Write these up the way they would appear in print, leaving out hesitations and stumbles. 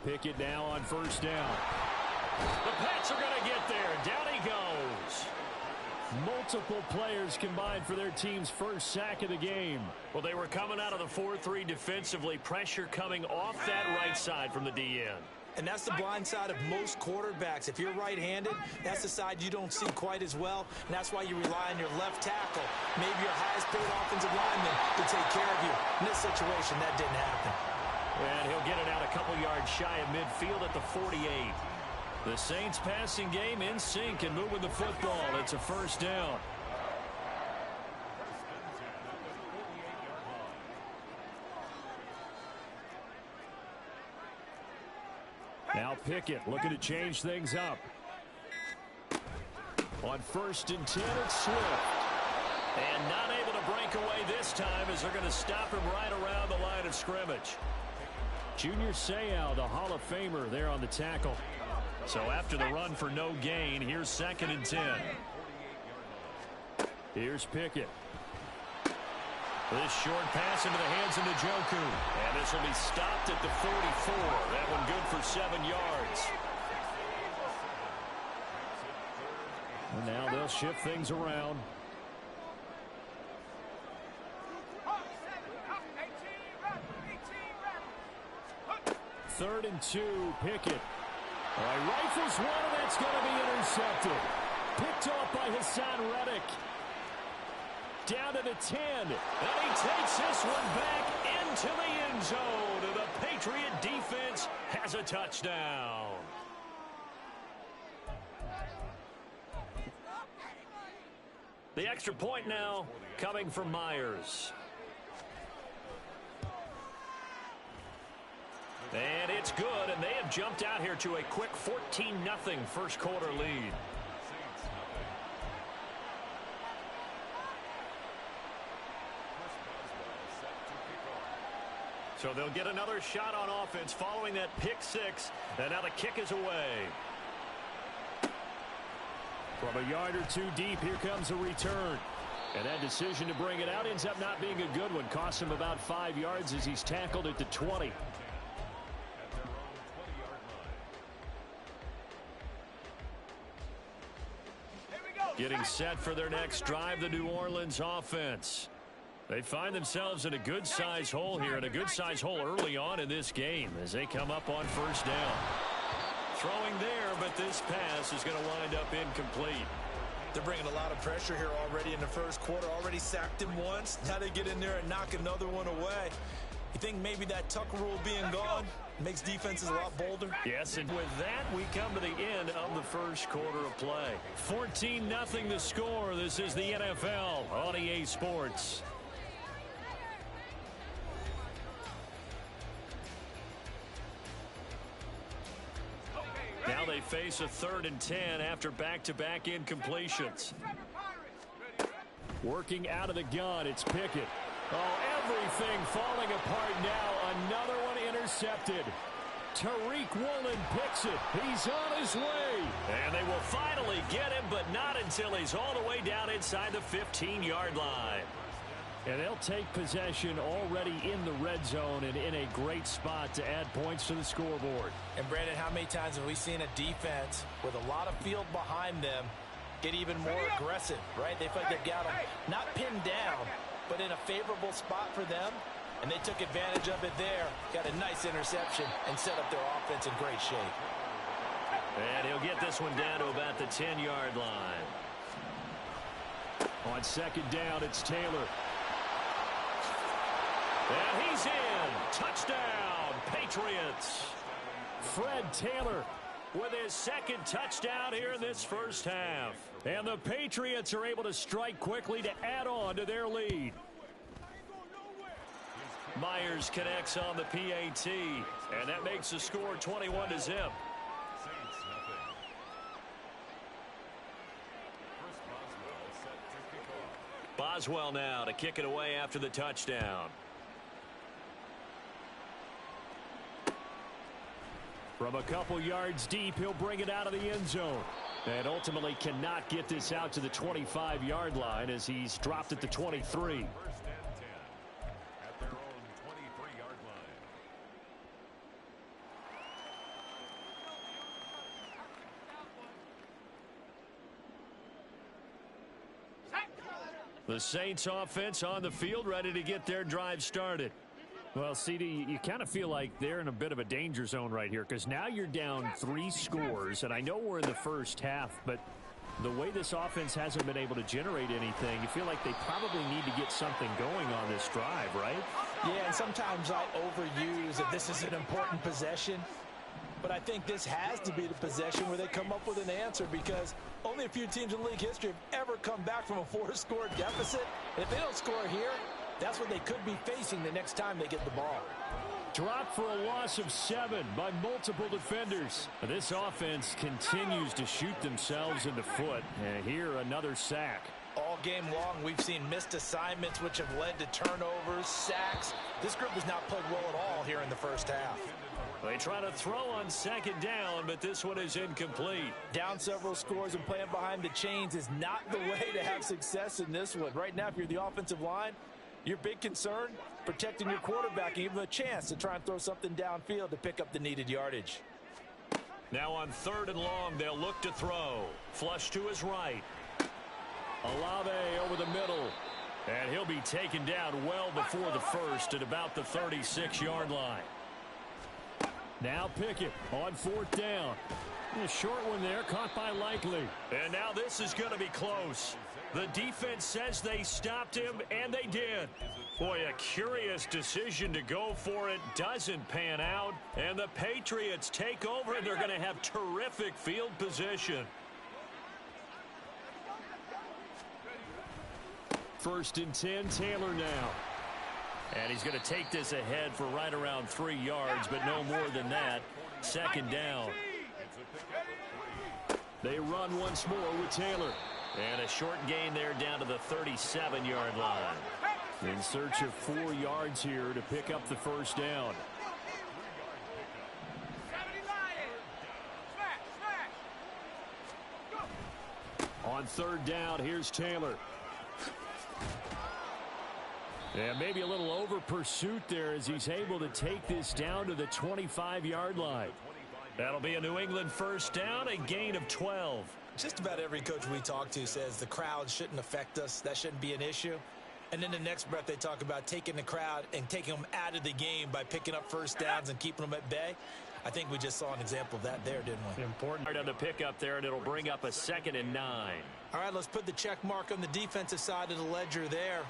Pickett now on first down. The Pats are going to get there. Down he goes. Multiple players combined for their team's first sack of the game. Well, they were coming out of the 4-3 defensively. Pressure coming off that right side from the DN. And that's the blind side of most quarterbacks. If you're right-handed, that's the side you don't see quite as well. And that's why you rely on your left tackle, maybe your highest-paid offensive lineman, to take care of you. In this situation, that didn't happen. And he'll get it out a couple yards shy of midfield at the 48. The Saints passing game in sync and moving the football. It's a first down. Now Pickett looking to change things up. On 1st and 10, it's Swift. And not able to break away this time as they're going to stop him right around the line of scrimmage. Junior Seau, the Hall of Famer, there on the tackle. So after the run for no gain, here's 2nd and 10. Here's Pickett. This short pass into the hands of Njoku. And this will be stopped at the 44. That one good for 7 yards. And now they'll shift things around. Third and 2, Pickett. All right, rifles one, and that's going to be intercepted. Picked off by Hassan Reddick. Down to the 10. And he takes this one back into the end zone. And the Patriot defense has a touchdown. The extra point now coming from Myers. And it's good, and they have jumped out here to a quick 14-0 first quarter lead. So they'll get another shot on offense following that pick six, and now the kick is away. From a yard or two deep, here comes a return. And that decision to bring it out ends up not being a good one. Costs him about 5 yards as he's tackled at the 20. Getting set for their next drive, the New Orleans offense. They find themselves in a good-sized hole here, and a good-sized hole early on in this game as they come up on first down. Throwing there, but this pass is going to wind up incomplete. They're bringing a lot of pressure here already in the first quarter. Already sacked him once. Now they get in there and knock another one away. You think maybe that tuck rule being gone makes defenses a lot bolder? Yes, and with that, we come to the end of the first quarter of play. 14-0 the score. This is the NFL on EA Sports. Now they face a 3rd and 10 after back-to-back incompletions. Working out of the gun, it's Pickett. Oh, everything falling apart now. Another one intercepted. Tariq Woolen picks it. He's on his way. And they will finally get him, but not until he's all the way down inside the 15-yard line. And they'll take possession already in the red zone and in a great spot to add points to the scoreboard. And, Brandon, how many times have we seen a defense with a lot of field behind them get even more aggressive, right? They feel like they've got them not pinned down, but in a favorable spot for them, and they took advantage of it there, got a nice interception, and set up their offense in great shape. And he'll get this one down to about the 10-yard line. On 2nd down, it's Taylor. And he's in. Touchdown, Patriots. Fred Taylor with his 2nd touchdown here in this first half. And the Patriots are able to strike quickly to add on to their lead. Myers connects on the PAT, and that makes the score 21-0. Boswell now to kick it away after the touchdown. From a couple yards deep, he'll bring it out of the end zone. And ultimately cannot get this out to the 25-yard line as he's dropped at the 23. The Saints offense on the field, ready to get their drive started. Well, CD, you kind of feel like they're in a bit of a danger zone right here because now you're down 3 scores, and I know we're in the first half, but the way this offense hasn't been able to generate anything, you feel like they probably need to get something going on this drive, right? Yeah, and sometimes I overuse that this is an important possession. But I think this has to be the possession where they come up with an answer because only a few teams in league history have ever come back from a 4-score deficit. And if they don't score here, that's what they could be facing the next time they get the ball. Dropped for a loss of 7 by multiple defenders. This offense continues to shoot themselves in the foot. And here, another sack. All game long, we've seen missed assignments, which have led to turnovers, sacks. This group has not played well at all here in the first half. They try to throw on second down, but this one is incomplete. Down several scores and playing behind the chains is not the way to have success in this one. Right now, if you're the offensive line, your big concern, protecting your quarterback and give him a chance to try and throw something downfield to pick up the needed yardage. Now on 3rd and long, they'll look to throw. Flush to his right. Olave over the middle. And he'll be taken down well before the first at about the 36-yard line. Now Pickett on 4th down. A short one there, caught by Likely. And now this is going to be close. The defense says they stopped him, and they did. Boy, a curious decision to go for it. Doesn't pan out. And the Patriots take over, and they're going to have terrific field position. 1st and 10, Taylor now. And he's going to take this ahead for right around 3 yards, but no more than that. 2nd down. They run once more with Taylor. And a short gain there down to the 37-yard line. In search of 4 yards here to pick up the 1st down. On 3rd down, here's Taylor. And maybe a little over pursuit there as he's able to take this down to the 25-yard line. That'll be a New England 1st down, a gain of 12. Just about every coach we talk to says the crowd shouldn't affect us. That shouldn't be an issue. And then the next breath they talk about taking the crowd and taking them out of the game by picking up 1st downs and keeping them at bay. I think we just saw an example of that there, didn't we? Important on the pickup there, and it'll bring up a 2nd and 9. All right, let's put the check mark on the defensive side of the ledger there.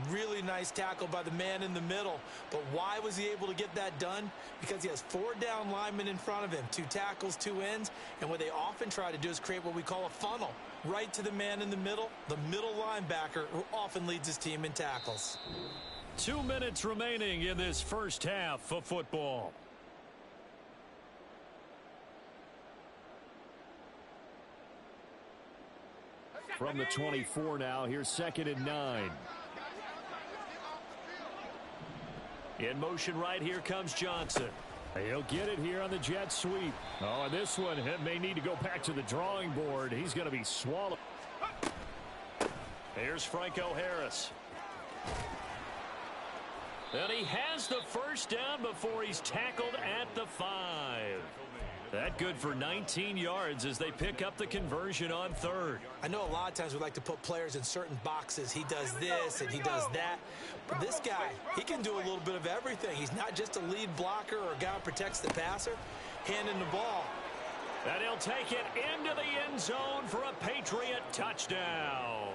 Really nice tackle by the man in the middle. But why was he able to get that done? Because he has 4 down linemen in front of him, 2 tackles, 2 ends. And what they often try to do is create what we call a funnel. Right to the man in the middle, the middle linebacker, who often leads his team in tackles. 2 minutes remaining in this first half of football. From the 24 now, here's 2nd and 9. In motion right here comes Johnson. He'll get it here on the jet sweep. Oh, and this one may need to go back to the drawing board. He's going to be swallowed. Here's Franco Harris. And he has the 1st down before he's tackled at the 5. That good for 19 yards as they pick up the conversion on 3rd. I know a lot of times we like to put players in certain boxes. He does this and he does that. But this guy, he can do a little bit of everything. He's not just a lead blocker or a guy who protects the passer. Handing the ball. And he'll take it into the end zone for a Patriot touchdown.